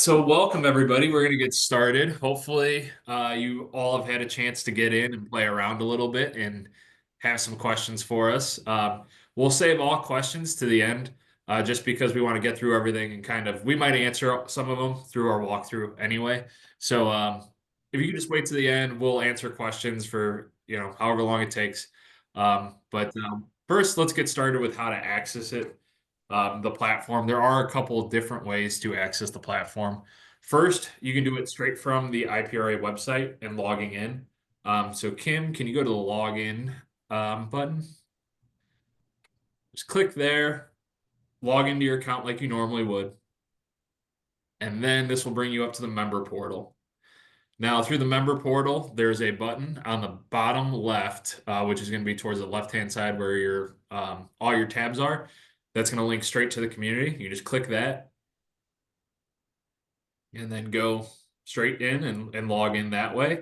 So welcome everybody. We're going to get started. Hopefully, you all have had a chance to get in and play around a little bit and have some questions for us. We'll save all questions to the end, just because we want to get through everything and we might answer some of them through our walkthrough anyway. So, if you could just wait to the end, we'll answer questions for, however long it takes. First, let's get started with how to access it. The platform. There are a couple of different ways to access the platform. First, you can do it straight from the IPRA website and logging in. So Kim, can you go to the login button? Just click there, log into your account like you normally would. And then this will bring you up to the member portal. Now, through the member portal, there's a button on the bottom left, which is going to be towards the left-hand side where all your tabs are. That's going to link straight to the community. You just click that and then go straight in and log in that way.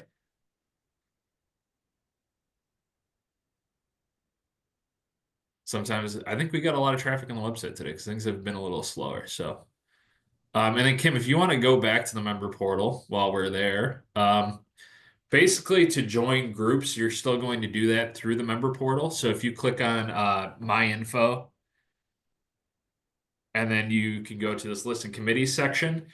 Sometimes I think we got a lot of traffic on the website today because things have been a little slower. So, and then Kim, if you want to go back to the member portal while we're there, basically to join groups, you're still going to do that through the member portal. So if you click on My Info, and then you can go to this list and committees section.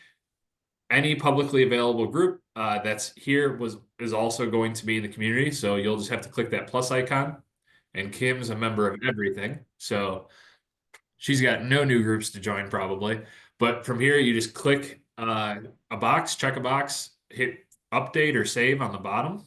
Any publicly available group that's here is also going to be in the community. So you'll just have to click that plus icon. And Kim's a member of everything. So she's got no new groups to join probably. But from here, you just click a box, check a box, hit update or save on the bottom.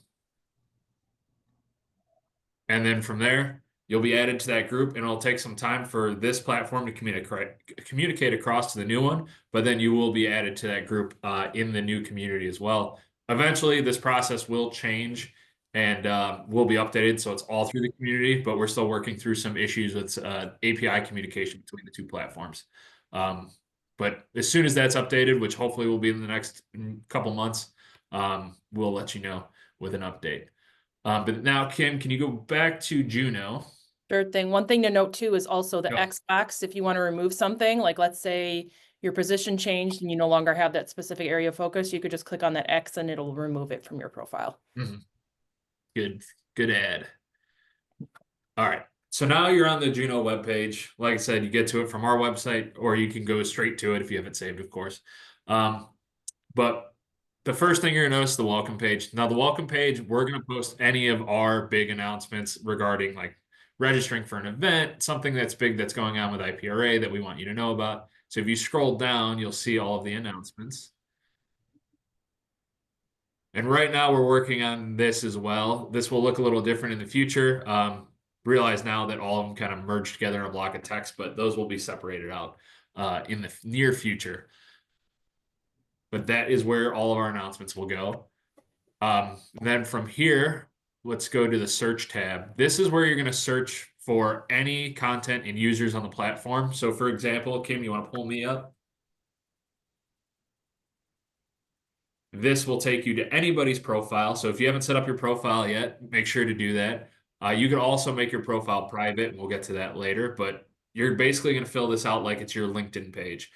And then from there, you'll be added to that group, and it'll take some time for this platform to communicate across to the new one, but then you will be added to that group in the new community as well. Eventually, this process will change and will be updated, so it's all through the community, but we're still working through some issues with API communication between the two platforms. But as soon as that's updated, which hopefully will be in the next couple months, we'll let you know with an update. But now, Kim, can you go back to Juno? Sure thing. One thing to note too is also the Yeah. X box. If you want to remove something, like let's say your position changed and you no longer have that specific area of focus, you could just click on that X and it'll remove it from your profile. Good add. All right. So now you're on the Juno webpage. Like I said, you get to it from our website, or you can go straight to it if you have it saved, of course. But the first thing you're gonna notice is the welcome page. Now, the welcome page, we're gonna post any of our big announcements regarding like registering for an event, something that's big that's going on with IPRA that we want you to know about. So if you scroll down, you'll see all of the announcements. And right now we're working on this as well. This will look a little different in the future. Realize now that all of them kind of merge together in a block of text, but those will be separated out in the near future. But that is where all of our announcements will go. Then from here, let's go to the search tab. This is where you're going to search for any content and users on the platform. So for example, Kim, you want to pull me up? This will take you to anybody's profile. So if you haven't set up your profile yet, make sure to do that. You can also make your profile private, and we'll get to that later, but you're basically going to fill this out like it's your LinkedIn page.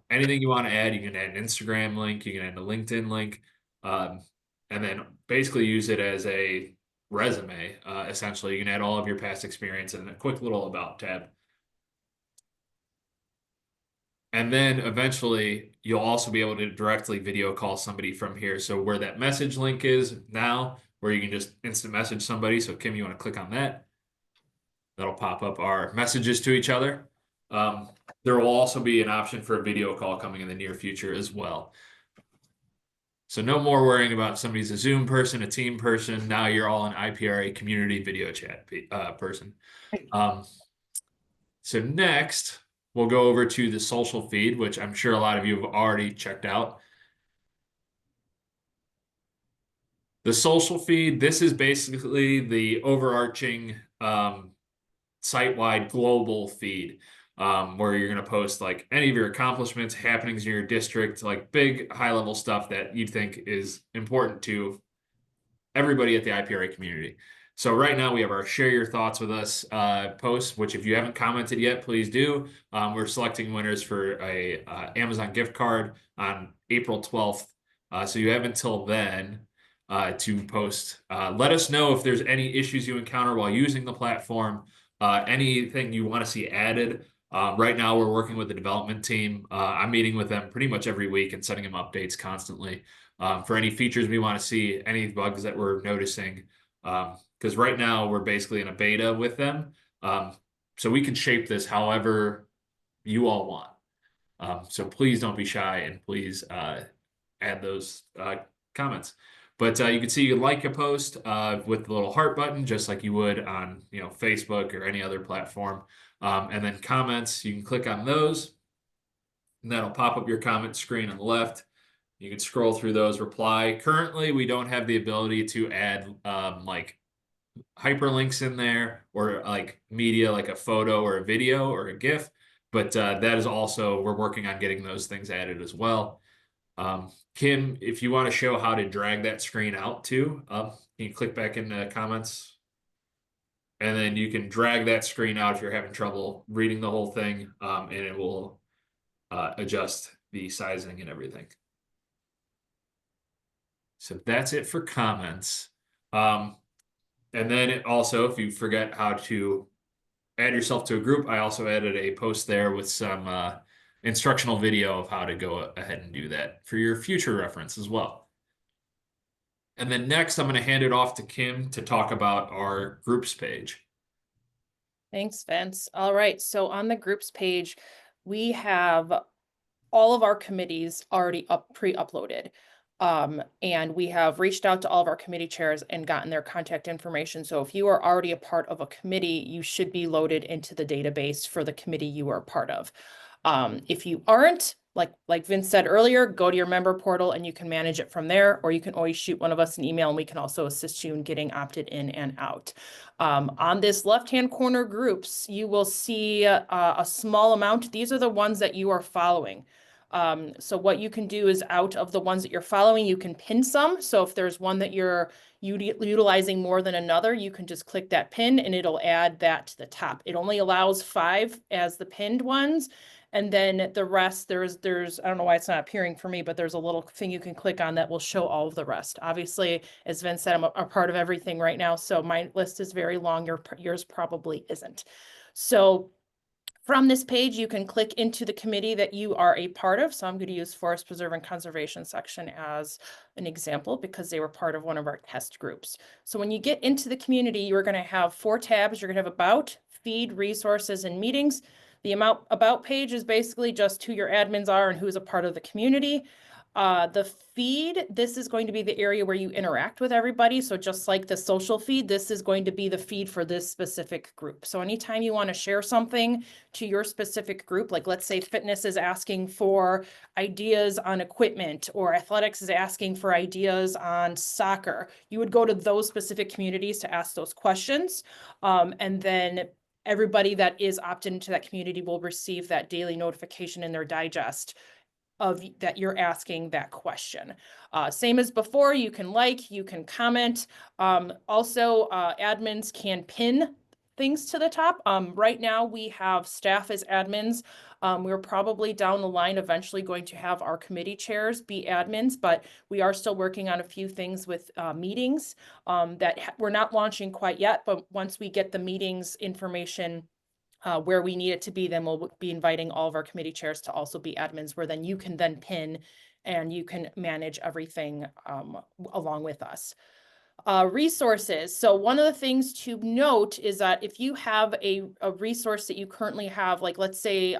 Anything you want to add, you can add an Instagram link, you can add a LinkedIn link, and then basically use it as a resume. Essentially, you can add all of your past experience and a quick little about tab. And then eventually you'll also be able to directly video call somebody from here. So where that message link is now, where you can just instant message somebody. So Kim, you want to click on that. That'll pop up our messages to each other. There will also be an option for a video call coming in the near future as well. So no more worrying about somebody's a Zoom person, a team person. Now you're all an IPRA community video chat person. So next, we'll go over to the social feed, which I'm sure a lot of you have already checked out. The social feed, this is basically the overarching site-wide global feed where you're going to post like any of your accomplishments, happenings in your district, like big high-level stuff that you think is important to everybody at the IPRA community. So right now we have our share your thoughts with us post, which if you haven't commented yet, please do. We're selecting winners for a Amazon gift card on April 12th. So you have until then to post. Let us know if there's any issues you encounter while using the platform, anything you want to see added. Right now, we're working with the development team. I'm meeting with them pretty much every week and sending them updates constantly for any features we want to see, any bugs that we're noticing. Because right now we're basically in a beta with them. So we can shape this however you all want. So please don't be shy and please add those comments. But you can see you can like a post with the little heart button, just like you would on Facebook or any other platform. And then comments, you can click on those, and that'll pop up your comment screen on the left. You can scroll through those, reply. Currently, we don't have the ability to add like hyperlinks in there or like media, like a photo or a video or a GIF. But that is also, we're working on getting those things added as well. Kim, if you want to show how to drag that screen out too, you can click back in the comments. And then you can drag that screen out if you're having trouble reading the whole thing, and it will adjust the sizing and everything. So that's it for comments. And then also, if you forget how to add yourself to a group, I also added a post there with some instructional video of how to go ahead and do that for your future reference as well. And then next, I'm going to hand it off to Kim to talk about our groups page. Thanks, Vince. All right, so on the groups page, we have all of our committees already pre-uploaded. And we have reached out to all of our committee chairs and gotten their contact information. So if you are already a part of a committee, you should be loaded into the database for the committee you are a part of. If you aren't, like Vince said earlier, go to your member portal and you can manage it from there, or you can always shoot one of us an email and we can also assist you in getting opted in and out. On this left-hand corner groups, you will see a small amount. These are the ones that you are following. So what you can do is out of the ones that you're following, you can pin some. So if there's one that you're utilizing more than another, you can just click that pin and it'll add that to the top. It only allows 5 as the pinned ones. And then the rest, there's, I don't know why it's not appearing for me, but there's a little thing you can click on that will show all of the rest. Obviously, as Vince said, I'm a part of everything right now. So my list is very long. Yours probably isn't. So from this page, you can click into the committee that you are a part of. So I'm going to use Forest Preserve and Conservation section as an example because they were part of one of our test groups. So when you get into the community, you're going to have 4 tabs. You're going to have About, Feed, Resources, and Meetings. The About page is basically just who your admins are and who's a part of the community. The feed, this is going to be the area where you interact with everybody. So just like the social feed, this is going to be the feed for this specific group. So anytime you want to share something to your specific group, like let's say fitness is asking for ideas on equipment or athletics is asking for ideas on soccer, you would go to those specific communities to ask those questions. And then everybody that is opted into that community will receive that daily notification in their digest of that you're asking that question. Same as before, you can like, you can comment. Also, admins can pin things to the top. Right now we have staff as admins. We're probably down the line eventually going to have our committee chairs be admins, but we are still working on a few things with meetings that we're not launching quite yet, but once we get the meetings information where we need it to be, then we'll be inviting all of our committee chairs to also be admins, where then you can then pin and you can manage everything along with us. Resources. So one of the things to note is that if you have a resource that you currently have, like let's say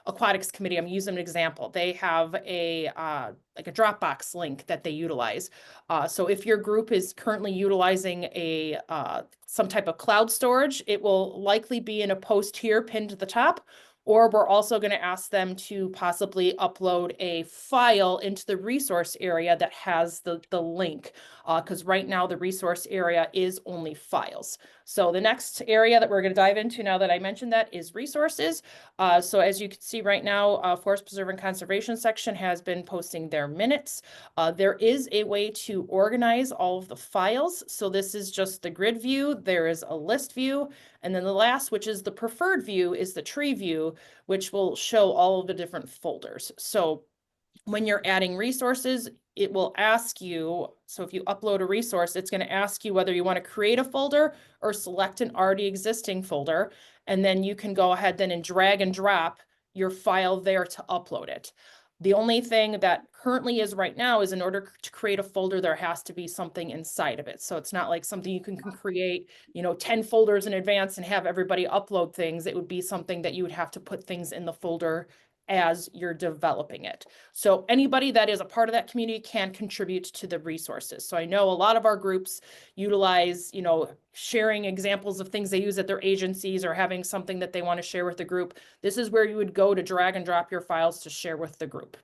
Aquatics Committee, I'm using an example. They have a like a Dropbox link that they utilize. So if your group is currently utilizing a some type of cloud storage, it will likely be in a post here pinned to the top. Or we're also going to ask them to possibly upload a file into the resource area that has the link, because right now the resource area is only files. So the next area that we're going to dive into now that I mentioned that is resources. So as you can see right now, Forest Preserve and Conservation section has been posting their minutes. There is a way to organize all of the files. So this is just the grid view. There is a list view. And then the last, which is the preferred view, is the tree view, which will show all of the different folders. So when you're adding resources, it will ask you, so if you upload a resource, it's going to ask you whether you want to create a folder or select an already existing folder. And then you can go ahead then and drag and drop your file there to upload it. The only thing that currently is right now is in order to create a folder, there has to be something inside of it. So it's not like something you can create, 10 folders in advance and have everybody upload things. It would be something that you would have to put things in the folder as you're developing it. So anybody that is a part of that community can contribute to the resources. So I know a lot of our groups utilize, sharing examples of things they use at their agencies or having something that they want to share with the group. This is where you would go to drag and drop your files to share with the group.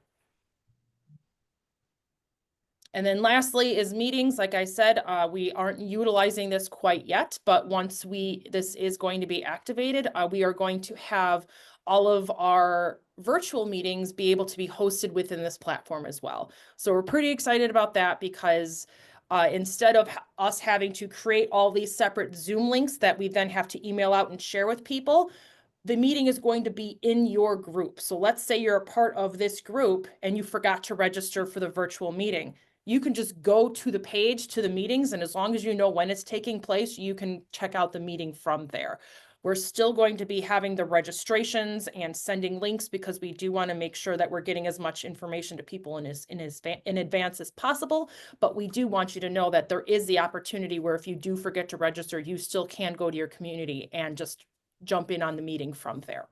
And then lastly is meetings. Like I said, we aren't utilizing this quite yet, but once this is going to be activated, we are going to have all of our virtual meetings be able to be hosted within this platform as well. So we're pretty excited about that because instead of us having to create all these separate Zoom links that we then have to email out and share with people, the meeting is going to be in your group. So let's say you're a part of this group and you forgot to register for the virtual meeting. You can just go to the page to the meetings, and as long as you know when it's taking place, you can check out the meeting from there. We're still going to be having the registrations and sending links because we do want to make sure that we're getting as much information to people in advance as possible. But we do want you to know that there is the opportunity where if you do forget to register, you still can go to your community and just jump in on the meeting from there.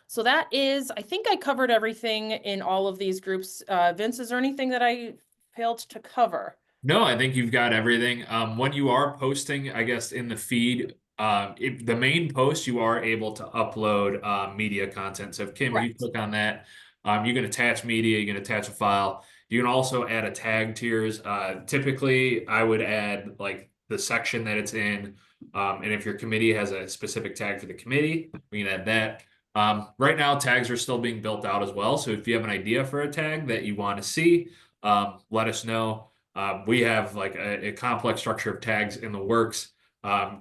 So that is, I think I covered everything in all of these groups. Vince, is there anything that I failed to cover? No, I think you've got everything. When you are posting, I guess in the feed, if the main post, you are able to upload media content. So if Kim, you Correct. click on that, you can attach media, you can attach a file. You can also add a tag to yours. Typically, I would add like the section that it's in. And if your committee has a specific tag for the committee, we can add that. Right now, tags are still being built out as well. So if you have an idea for a tag that you want to see, let us know. We have like a complex structure of tags in the works.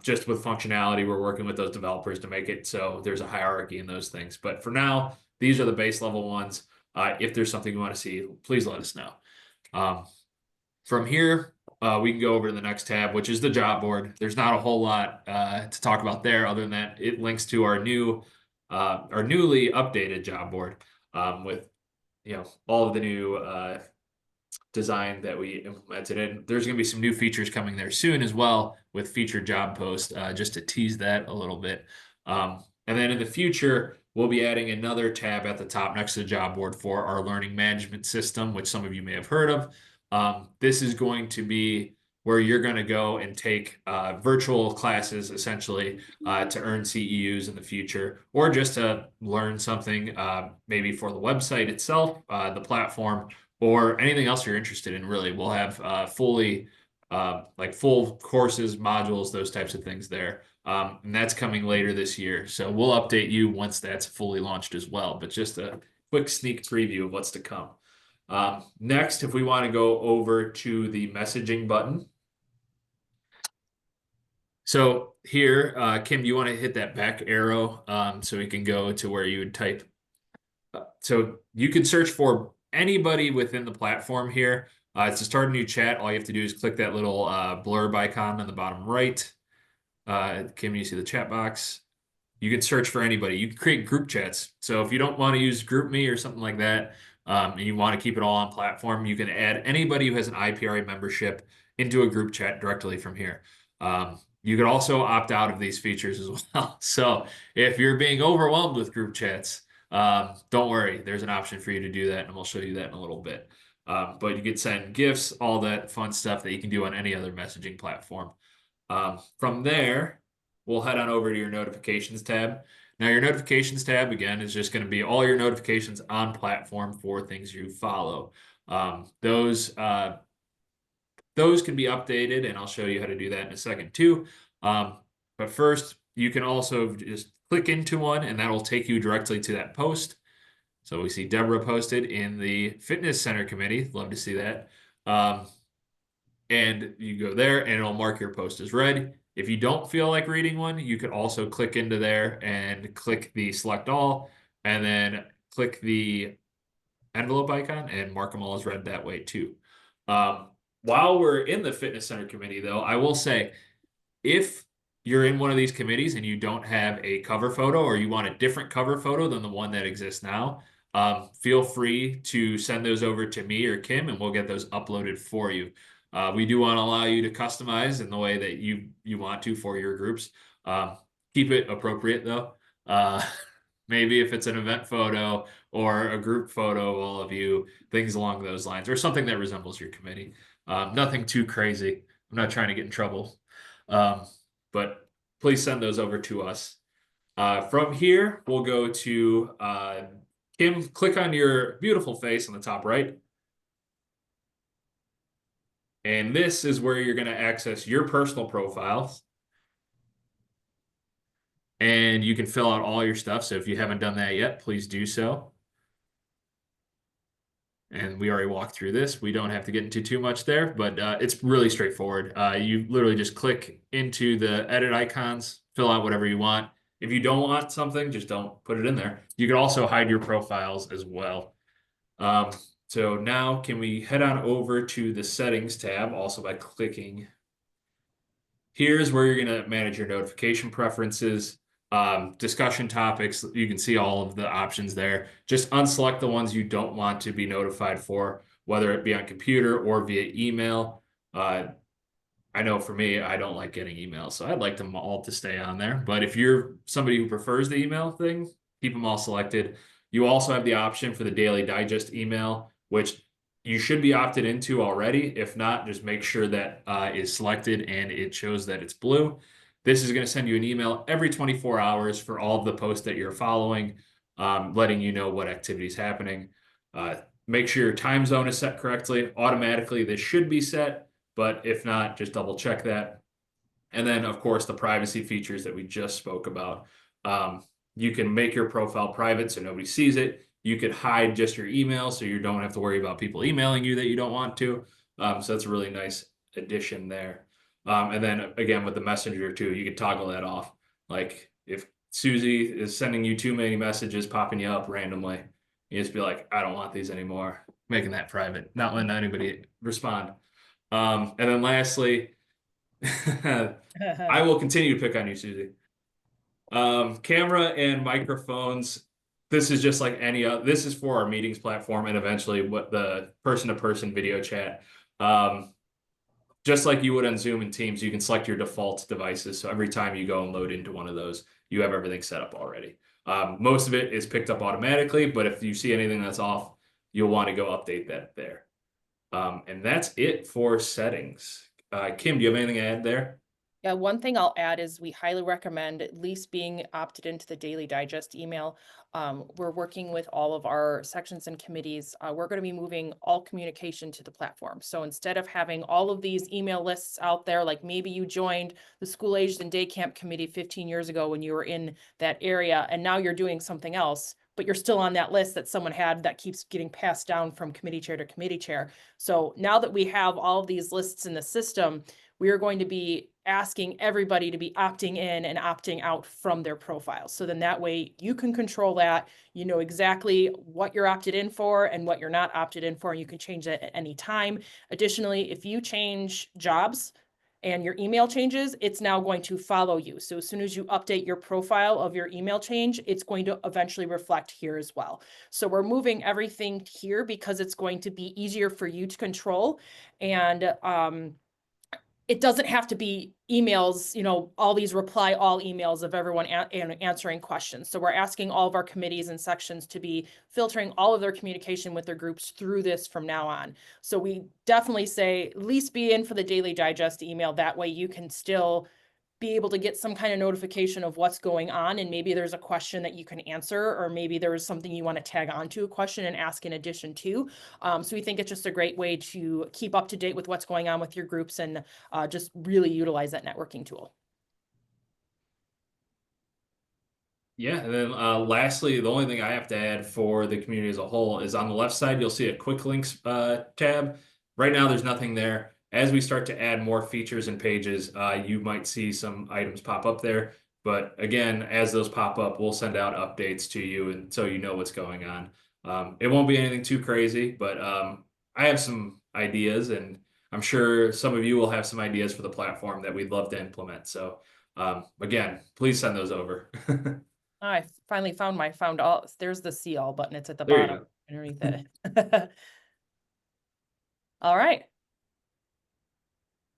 Just with functionality, we're working with those developers to make it so there's a hierarchy in those things. But for now, these are the base level ones. If there's something you want to see, please let us know. From here, we can go over to the next tab, which is the job board. There's not a whole lot to talk about there, other than that it links to our newly updated job board with all of the new design that we implemented. And there's going to be some new features coming there soon as well with featured job post, just to tease that a little bit. And then in the future, we'll be adding another tab at the top next to the job board for our learning management system, which some of you may have heard of. This is going to be where you're going to go and take virtual classes essentially to earn CEUs in the future, or just to learn something maybe for the website itself, the platform, or anything else you're interested in. Really, we'll have like full courses, modules, those types of things there. And that's coming later this year. So we'll update you once that's fully launched as well. But just a quick sneak preview of what's to come. Next, if we want to go over to the messaging button. So here, Kim, do you want to hit that back arrow so we can go to where you would type? So you can search for anybody within the platform here. To start a new chat, all you have to do is click that little blurb icon on the bottom right. Kim, you see the chat box. You can search for anybody. You can create group chats. So if you don't want to use GroupMe or something like that, and you want to keep it all on platform, you can add anybody who has an IPRA membership into a group chat directly from here. You could also opt out of these features as well. So if you're being overwhelmed with group chats, don't worry, there's an option for you to do that, and we'll show you that in a little bit. But you could send gifts, all that fun stuff that you can do on any other messaging platform. From there, we'll head on over to your notifications tab. Now, your notifications tab, again, is just going to be all your notifications on platform for things you follow. Those can be updated, and I'll show you how to do that in a second too. But first, you can also just click into one, and that'll take you directly to that post. So we see Deborah posted in the Fitness Center Committee. Love to see that. And you go there, and it'll mark your post as read. If you don't feel like reading one, you could also click into there and click the select all, and then click the envelope icon and mark them all as read that way too. While we're in the Fitness Center Committee, though, I will say if you're in one of these committees and you don't have a cover photo or you want a different cover photo than the one that exists now, feel free to send those over to me or Kim and we'll get those uploaded for you. We do want to allow you to customize in the way that you want to for your groups. Keep it appropriate though. Maybe if it's an event photo or a group photo of all of you, things along those lines, or something that resembles your committee. Nothing too crazy. I'm not trying to get in trouble. But please send those over to us. From here, we'll go to Kim. Click on your beautiful face on the top right. And this is where you're going to access your personal profiles. And you can fill out all your stuff. So if you haven't done that yet, please do so. And we already walked through this. We don't have to get into too much there, but it's really straightforward. You literally just click into the edit icons, fill out whatever you want. If you don't want something, just don't put it in there. You can also hide your profiles as well. So now can we head on over to the settings tab also by clicking. Here's where you're going to manage your notification preferences. Discussion topics, you can see all of the options there. Just unselect the ones you don't want to be notified for, whether it be on computer or via email. I know for me, I don't like getting emails, so I'd like them all to stay on there. But if you're somebody who prefers the email thing, keep them all selected. You also have the option for the Daily Digest email, which you should be opted into already. If not, just make sure that is selected and it shows that it's blue. This is going to send you an email every 24 hours for all of the posts that you're following, letting you know what activity is happening. Make sure your time zone is set correctly. Automatically, this should be set, but if not, just double check that. And then, of course, the privacy features that we just spoke about. You can make your profile private so nobody sees it. You could hide just your email so you don't have to worry about people emailing you that you don't want to. So that's a really nice addition there. And then again, with the messenger too, you could toggle that off. Like if Susie is sending you too many messages, popping you up randomly, you just be like, I don't want these anymore. Making that private, not letting anybody respond. And then lastly, I will continue to pick on you, Susie. Camera and microphones. This is just like any other. This is for our meetings platform and eventually what the person-to-person video chat. Just like you would on Zoom and Teams, you can select your default devices. So every time you go and load into one of those, you have everything set up already. Most of it is picked up automatically, but if you see anything that's off, you'll want to go update that there. And that's it for settings. Kim, do you have anything to add there? Yeah, one thing I'll add is we highly recommend at least being opted into the Daily Digest email. We're working with all of our sections and committees. We're going to be moving all communication to the platform. So instead of having all of these email lists out there, like maybe you joined the school aged and day camp committee 15 years ago when you were in that area, and now you're doing something else, but you're still on that list that someone had that keeps getting passed down from committee chair to committee chair. So now that we have all of these lists in the system, we are going to be asking everybody to be opting in and opting out from their profiles. So then that way you can control that. You know exactly what you're opted in for and what you're not opted in for, and you can change that at any time. Additionally, if you change jobs and your email changes, it's now going to follow you. So as soon as you update your profile of your email change, it's going to eventually reflect here as well. So we're moving everything here because it's going to be easier for you to control. And it doesn't have to be emails, all these reply all emails of everyone answering questions. So we're asking all of our committees and sections to be filtering all of their communication with their groups through this from now on. So we definitely say at least be in for the Daily Digest email. That way you can still be able to get some kind of notification of what's going on, and maybe there's a question that you can answer, or maybe there's something you want to tag onto a question and ask in addition to. So we think it's just a great way to keep up to date with what's going on with your groups and just really utilize that networking tool. Yeah, and then lastly, the only thing I have to add for the community as a whole is on the left side, you'll see a quick links tab. Right now, there's nothing there. As we start to add more features and pages, you might see some items pop up there. But again, as those pop up, we'll send out updates to you, and so you know what's going on. It won't be anything too crazy, but I have some ideas, and I'm sure some of you will have some ideas for the platform that we'd love to implement. So again, please send those over. I finally found all, there's the see all button. It's at the There you bottom go. underneath it. All right.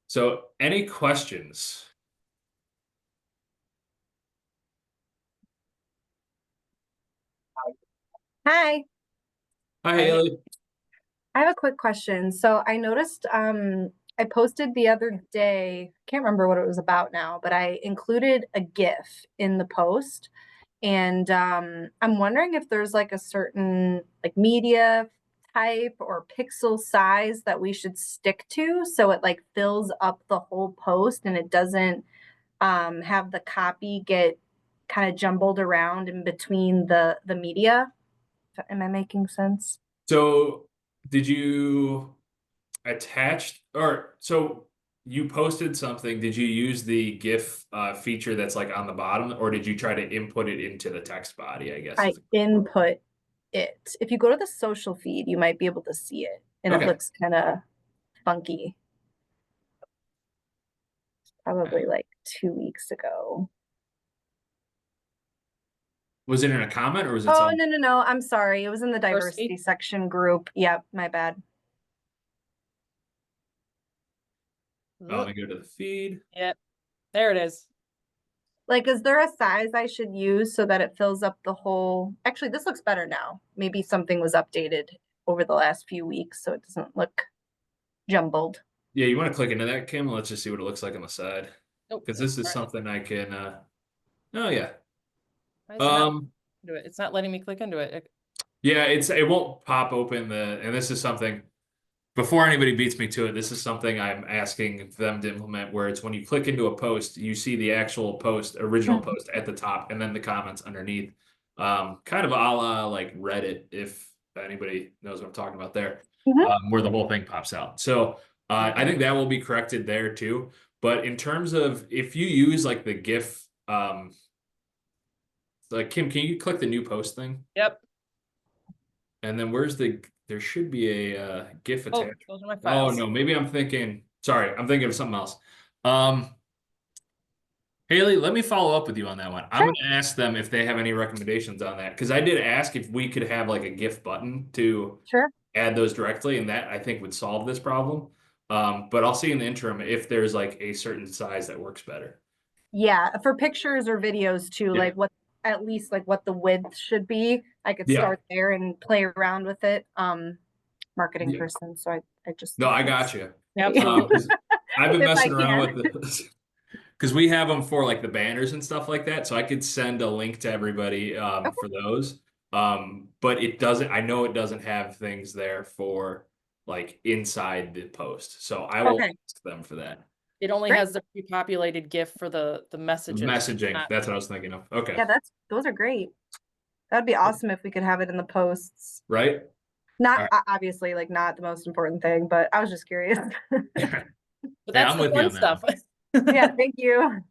So, any questions? Hi, Hi, Hi. Haley. I have a quick question. So I noticed I posted the other day, can't remember what it was about now, but I included a GIF in the post. And I'm wondering if there's like a certain like media type or pixel size that we should stick to so it like fills up the whole post and it doesn't have the copy get kind of jumbled around in between the media. Am I making sense? So, did you attach, or so you posted something? Did you use the GIF feature that's like on the bottom, or did you try to input it into the text body? I guess I is input it. If you go to the social feed, you might be able to see it, and it okay. looks kind of funky. Probably like 2 weeks ago. Was it in a comment or was it Oh, some? no. I'm sorry. It was in the Diversity. diversity section group. Yep, my bad. Oh, let me go to the feed. Yep. There it is. Like, is there a size I should use so that it fills up the whole? Actually, this looks better now. Maybe something was updated over the last few weeks, so it doesn't look jumbled. Yeah, you want to click into that, Kim? Let's just see what it looks like on the side, Nope. because this is All right. something I can. Oh yeah. Why is it not Um. do it? It's not letting me click into it. Yeah, it won't pop open and this is something. Before anybody beats me to it, this is something I'm asking them to implement where it's when you click into a post, you see the actual post, original Mhm. post at the top, and then the comments underneath. Kind of a la like Reddit, if anybody knows what I'm talking about there, where the whole thing pops out. So I think that will be corrected there too. But in terms of if you use like the GIF, like Kim, can you click the new post thing? Yep. And then there should be a GIF Oh, attached. those are my Oh files. no, maybe sorry, I'm thinking of something else. Um, Haley, let me follow up with you on that one. I'm Sure, gonna ask them if they have any recommendations on that because I did ask if we could have like a GIF button to sure. add those directly, and that I think would solve this problem. But I'll see in the interim if there's like a certain size that works better. Yeah, for pictures or videos too, Yeah. like what at least like what the width should be. I could Yeah. start there and play around with it. Marketing Yeah. person, so I just No, think I got it's you. Absolutely. Because I've been if I messing around can. with the because we have them for like the banners and stuff like that. So I could send a link to everybody Okay. for those. But it doesn't, I know it doesn't have things there for like inside the post. So I will Okay, ask them for that. It only great. has the pre-populated GIF for the messages. Messaging, that's what I was thinking of. Okay. Yeah, those are great. That'd be awesome if we could have it in the posts. Right? Not All obviously like not the most important thing, but I was just curious. right. But Hey, that's I'm the with you fun on that stuff. one. Yeah, thank you.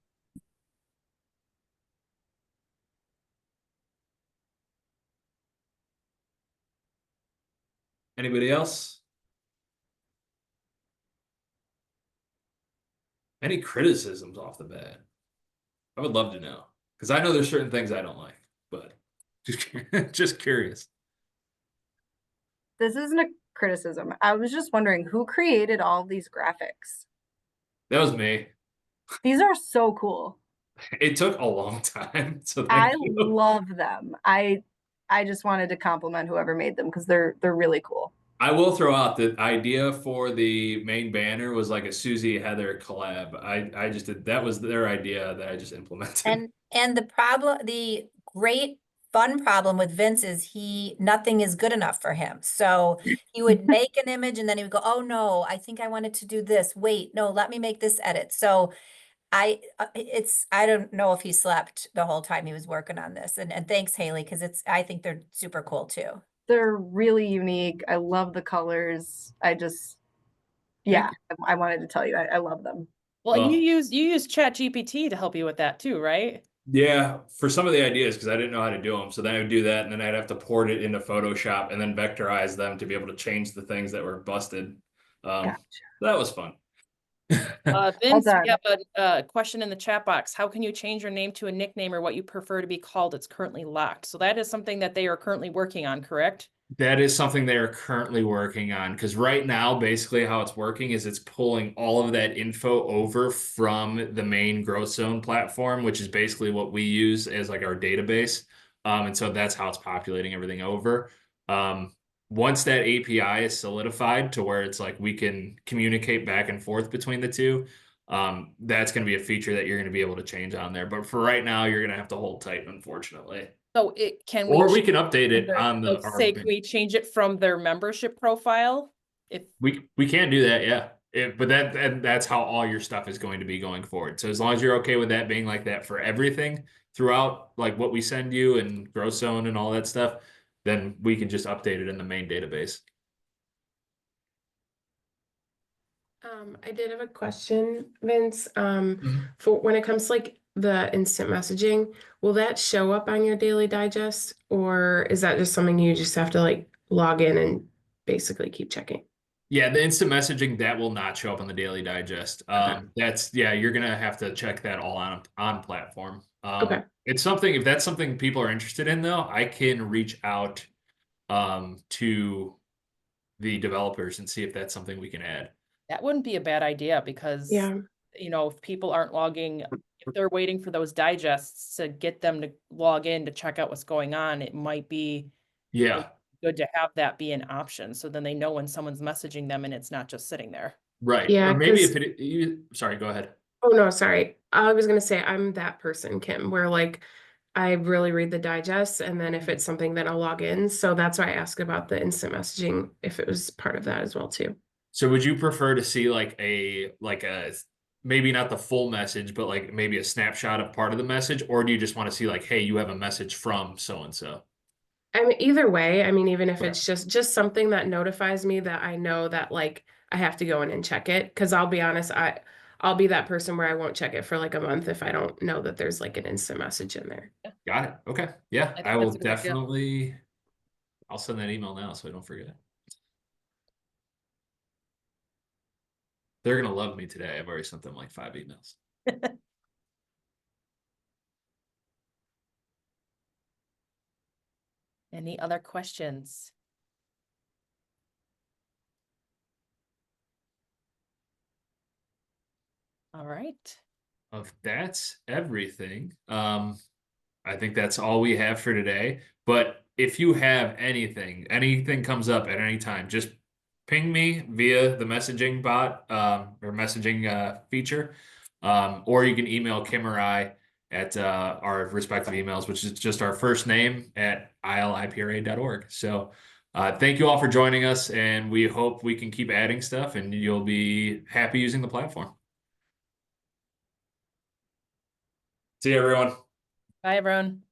Anybody else? Any criticisms off the bat? I would love to know because I know there's certain things I don't like, but just, just curious. This isn't a criticism. I was just wondering who created all these graphics. That was me. These are so cool. It took a long time, so thank I you. love them. I just wanted to compliment whoever made them because they're really cool. I will throw out the idea for the main banner was like a Susie Heather collab. I just did that was their idea that I just implemented. And the great fun problem with Vince is nothing is good enough for him. So he would make an image and then he would go, oh no, I think I wanted to do this. Wait, no, let me make this edit. So I don't know if he slept the whole time he was working on this. And thanks, Haley, because I think they're super cool too. They're really unique. I love the colors. Yeah, I wanted to tell you, I love them. Well, and Oh. you use Chat GPT to help you with that too, right? Yeah, for some of the ideas, because I didn't know how to do them. So then I would do that, and then I'd have to port it into Photoshop and then vectorize them to be able to change the things that were busted. Gotcha. That was fun. Vince, done. we have a question in the chat box. How can you change your name to a nickname or what you prefer to be called? It's currently locked. So that is something that they are currently working on, correct? That is something they are currently working on because right now, basically, how it's working is it's pulling all of that info over from the main growth zone platform, which is basically what we use as like our database. And so that's how it's populating everything over. Once that API is solidified to where it's like we can communicate back and forth between the two, that's going to be a feature that you're going to be able to change on there. But for right now, you're going to have to hold tight, unfortunately. So can we Or we can update it their- on the say, can we change it from their membership profile? If we can do that, yeah. But that's how all your stuff is going to be going forward. So as long as you're okay with that being like that for everything throughout, like what we send you and Growth Zone and all that stuff, then we can just update it in the main database. I did have a question, Vince. Mhm. For when it comes to like the instant messaging, will that show up on your daily digest, or is that just something you just have to like log in and basically keep checking? Yeah, the instant messaging that will not show up on the daily digest. Okay. You're gonna have to check that all on platform. Okay. It's something if that's something people are interested in though, I can reach out to the developers and see if that's something we can add. that wouldn't be a bad idea because, Yeah. you know, if people aren't logging, if they're waiting for those digests to get them to log in to check out what's going on, it might be Yeah, good to have that be an option. So then they know when someone's messaging them and it's not just sitting there. right. Yeah, Or maybe 'cause- if sorry, go ahead. Oh no, sorry. I was gonna say I'm that person, Kim, where like I really read the digest, and then if it's something that I'll log in. So that's why I asked about the instant messaging, if it was part of that as well too. So would you prefer to see like maybe not the full message, but like maybe a snapshot of part of the message, or do you just want to see like, hey, you have a message from so and so? I mean, either way, I mean, even if Okay. it's just something that notifies me that I know that like I have to go in and check it. Because I'll be honest, I'll be that person where I won't check it for like a month if I don't know that there's like an instant message in there. Got it. Okay. Yeah, think I will that's a good idea. definitely. I'll send that email now so I don't forget. They're gonna love me today. I've already sent them like 5 emails. Any other questions? All right. If that's everything, I think that's all we have for today. But if you have anything comes up at any time, just ping me via the messaging bot or messaging feature, or you can email Kim or I at our respective emails, which is just our first name at ilipra.org. So thank you all for joining us, and we hope we can keep adding stuff and you'll be happy using the platform. See you, everyone. Bye, everyone.